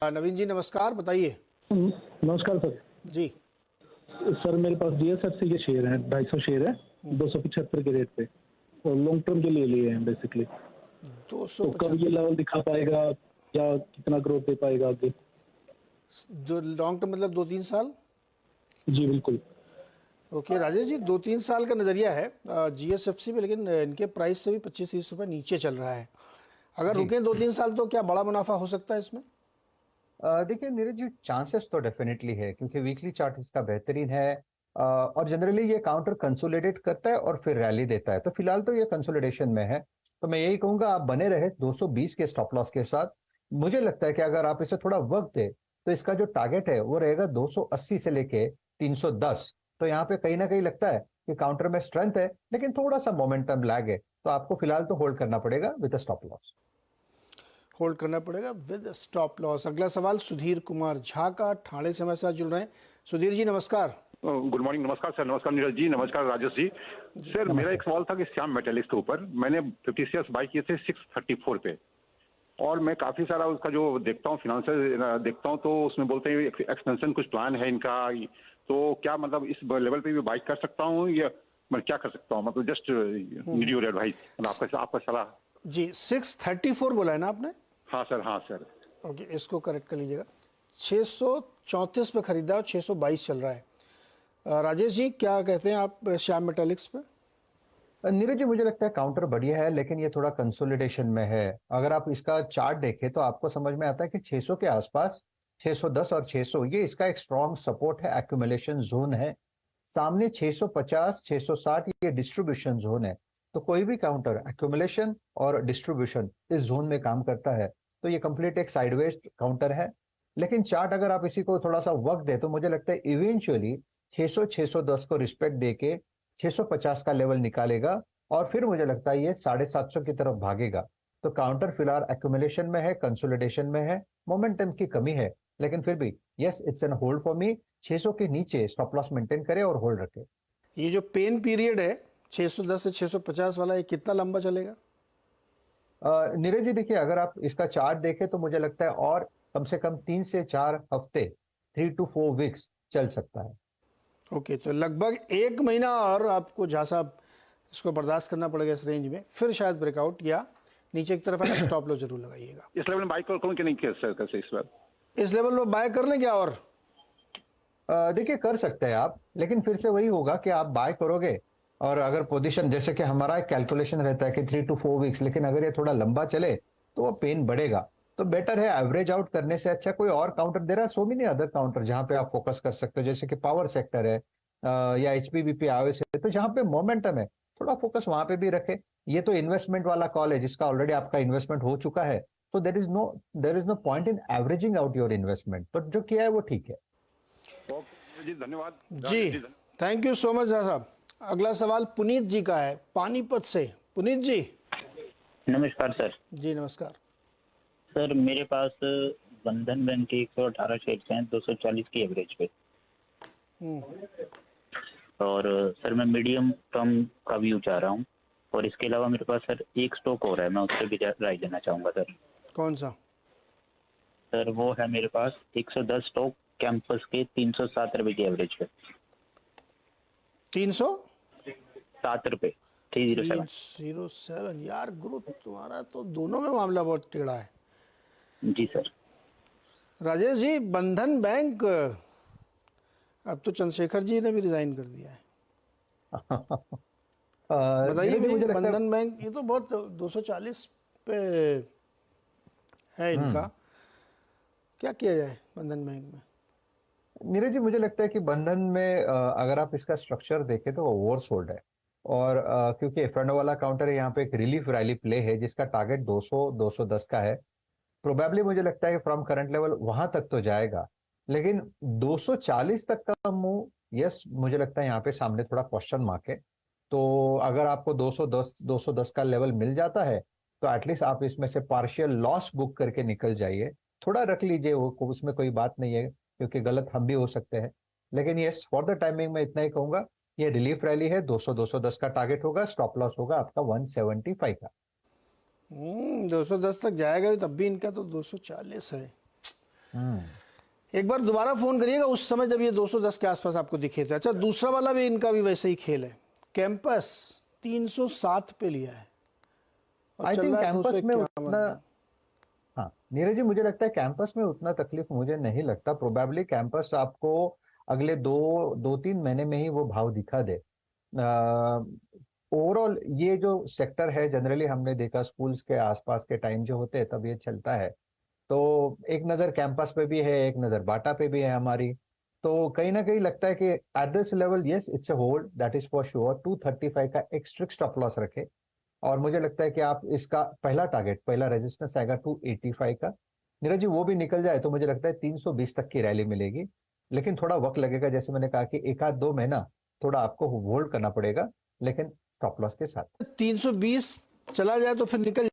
नवीन जी नमस्कार, बताइए। नमस्कार सर। जी सर मेरे पास जीएसएफसी के शेयर हैं, 250 शेयर है 275 के रेट पे, और लॉन्ग टर्म के लिए लिए हैं बेसिकली। तो कब ये 250 लेवल दिखा पाएगा या कितना ग्रोथ दे पाएगा आगे? जो लॉन्ग टर्म मतलब 2-3 साल। जी बिल्कुल। ओके राजेश जी, 2-3 साल का नजरिया है जीएसएफसी में, लेकिन इनके प्राइस से भी 25-30 रुपए नीचे चल रहा है। अगर जी रुके 2-3 साल तो क्या बड़ा मुनाफा हो सकता है इसमें? देखिए मेरे जो चांसेस तो डेफिनेटली है, क्योंकि वीकली चार्ट इसका बेहतरीन है। और जनरली ये काउंटर कंसोलिडेट करता है और फिर रैली देता है, तो फिलहाल तो ये कंसोलिडेशन में है। तो मैं यही कहूंगा आप बने रहे 220 के स्टॉप लॉस के साथ। मुझे लगता है कि अगर आप इसे थोड़ा वक्त दे तो इसका जो टारगेट है वो रहेगा 280 से लेके 310। तो यहाँ पे कहीं ना कहीं लगता है कि काउंटर में स्ट्रेंथ है, लेकिन थोड़ा सा मोमेंटम लैग है, तो आपको फिलहाल तो होल्ड करना पड़ेगा विद स्टॉप लॉस। होल्ड करना पड़ेगा विद स्टॉप लॉस। अगला सवाल सुधीर कुमार झा का, ठाणे से हमारे साथ जुड़ रहे हैं। सुधीर जी नमस्कार। Good morning. नमस्कार सर। नमस्कार नीरज जी। नमस्कार राजेश जी। सर मेरा एक सवाल था कि श्याम मेटालिक्स के ऊपर मैंने 50 शेयर्स बाई किए थे 634 पे, और मैं काफी सारा उसका जो देखता हूँ फाइनेंशियल देखता हूँ, तो उसमें बोलते हैं एक्सपेंशन कुछ प्लान है इनका। तो क्या मतलब इस लेवल पे भी बाई कर सकता हूँ या मैं क्या कर सकता हूँ? मतलब जस्ट नीड योर एडवाइस, आपका सलाह। जी 634 बोला है ना आपने? हाँ सर, हाँ सर। ओके, इसको करेक्ट कर लीजिएगा। 634 पे खरीदा और 622 चल रहा है। राजेश जी क्या कहते हैं आप श्याम मेटालिक्स पे? नीरज जी मुझे लगता है काउंटर बढ़िया है, लेकिन ये थोड़ा कंसोलिडेशन में है। अगर आप इसका चार्ट देखें तो आपको समझ में आता है कि 600 के आसपास, 610 और 600 ये इसका एक स्ट्रॉन्ग सपोर्ट है, एक्यूमुलेशन जोन है। सामने 650 660 ये डिस्ट्रीब्यूशन जोन है। तो कोई भी काउंटर एक्यूमुलेशन और डिस्ट्रीब्यूशन इस जोन में काम करता है, तो ये कंप्लीट एक साइडवेज काउंटर है। लेकिन चार्ट अगर आप इसी को थोड़ा सा वक्त दे तो मुझे लगता है इवेंचुअली 600 610 को रिस्पेक्ट देके 650 का लेवल निकालेगा, और फिर मुझे लगता है ये 750 की तरफ भागेगा। तो काउंटर फिलहाल एक्यूमुलेशन में है, कंसोलिडेशन में है, मोमेंटम की कमी है, लेकिन फिर भी yes it's an hold for me. 600 के नीचे स्टॉप लॉस मेंटेन करे और होल्ड रखे। ये जो पेन पीरियड है 610 से 650 वाला, ये कितना लंबा चलेगा? नीरज जी देखिए, अगर आप इसका चार्ट देखें तो मुझे लगता है और कम से कम 3 से 4 हफ्ते, 3 to 4 वीक्स चल सकता है। ओके, तो लगभग 1 महीना और आपको झा साहब इसको बर्दाश्त करना पड़ेगा इस रेंज में, फिर शायद ब्रेकआउट या नीचे की तरफ है ना, स्टॉप लॉस जरूर लगाइएगा। इस लेवल में बाई करूँ कि नहीं किया सर कैसे इस बार? इस लेवल में बाय कर लें क्या? और देखिए कर सकते हैं आप, लेकिन फिर से वही होगा कि आप बाय करोगे और अगर पोजीशन, जैसे कि हमारा एक कैलकुलेशन रहता है कि 3 to 4 वीक्स, लेकिन अगर ये थोड़ा लंबा चले तो वो पेन बढ़ेगा। तो बेटर है एवरेज आउट करने से अच्छा कोई और काउंटर दे रहा है, सो मेनी अदर काउंटर जहां पे आप फोकस कर सकते हो, जैसे कि पावर सेक्टर है या एचपीबीपी आईओएस है, तो जहां पे मोमेंटम है थोड़ा फोकस वहां पे भी रखे। ये तो इन्वेस्टमेंट वाला कॉल है जिसका ऑलरेडी आपका इन्वेस्टमेंट हो चुका है, तो there is no point in averaging out your investment, but जो किया है वो ठीक है। जी धन्यवाद जी, thank you so much Jha साहब। अगला सवाल पुनीत जी का है, पानीपत से। पुनीत जी नमस्कार सर। जी नमस्कार। सर मेरे पास बंधन बैंक के 118 शेयर हैं 240 की एवरेज पे, और सर मैं मीडियम टर्म का व्यू चाह रहा हूँ, और इसके अलावा मेरे पास सर एक स्टॉक और है, मैं उस पर भी राय देना चाहूँगा सर। कौन सा? सर वो है मेरे पास 110 स्टॉक कैंपस के 307 रुपए की एवरेज पे। 307 रुपए 307। 307 यार गुरु, तुम्हारा तो दोनों में मामला बहुत टेढ़ा है। जी सर। राजेश जी, बंधन बैंक अब तो चंद्रशेखर जी ने भी रिजाइन कर दिया है। बताइए भाई, बंधन बैंक ये तो बहुत 240 पे है इनका, क्या किया जाए बंधन बैंक में? नीरज जी मुझे लगता है कि बंधन में अगर आप इसका स्ट्रक्चर देखें तो वो ओवरसोल्ड है, और क्योंकि एफएनओ वाला काउंटर है, यहाँ पे एक रिलीफ रैली प्ले है जिसका टारगेट 200 210 का है। प्रोबेबली मुझे लगता है कि फ्रॉम करंट लेवल वहां तक तो जाएगा, लेकिन 240 तक का मूव, यस मुझे लगता है यहाँ पे सामने थोड़ा क्वेश्चन मार्क है। तो अगर आपको 210 का लेवल मिल जाता है तो एटलीस्ट आप इसमें से पार्शियल लॉस बुक करके निकल जाइए, थोड़ा रख लीजिए, वो उसमें कोई बात नहीं है, क्योंकि गलत हम भी हो सकते हैं। लेकिन यस फॉर द टाइमिंग में इतना ही कहूंगा, ये रिलीफ रैली है, 200 210 का टारगेट होगा, स्टॉप लॉस होगा आपका 175 का। 210 तक जाएगा, तब भी इनका तो 240 है। एक बार दोबारा फोन करिएगा उस समय जब ये 210 के आसपास आपको दिखे थे। अच्छा, दूसरा वाला भी इनका भी वैसे ही खेल है। कैंपस 307 पे लिया है और आई चल थिंक रहा है कैंपस में 251 उतना, हाँ नीरज जी, मुझे लगता है कैंपस में उतना तकलीफ मुझे नहीं लगता। प्रोबेबली कैंपस आपको अगले दो तीन महीने में ही वो भाव दिखा दे। ओवरऑल ये जो सेक्टर है, जनरली हमने देखा स्कूल्स के आसपास के टाइम जो होते हैं तब ये चलता है। तो एक नजर कैंपस पे भी है, एक नजर बाटा पे भी है हमारी। तो कहीं ना कहीं लगता है कि at this level yes it's a hold, that is for sure. 235 का एक स्ट्रिक्ट स्टॉप लॉस रखे और मुझे लगता है कि आप इसका पहला रेजिस्टेंस आएगा 285 का। नीरज जी वो भी निकल जाए तो मुझे लगता है 320 तक की रैली मिलेगी, लेकिन थोड़ा वक्त लगेगा। जैसे मैंने कहा कि एक आध 2 महीना थोड़ा आपको होल्ड करना पड़ेगा, लेकिन स्टॉप लॉस के साथ। 320 चला जाए तो फिर निकल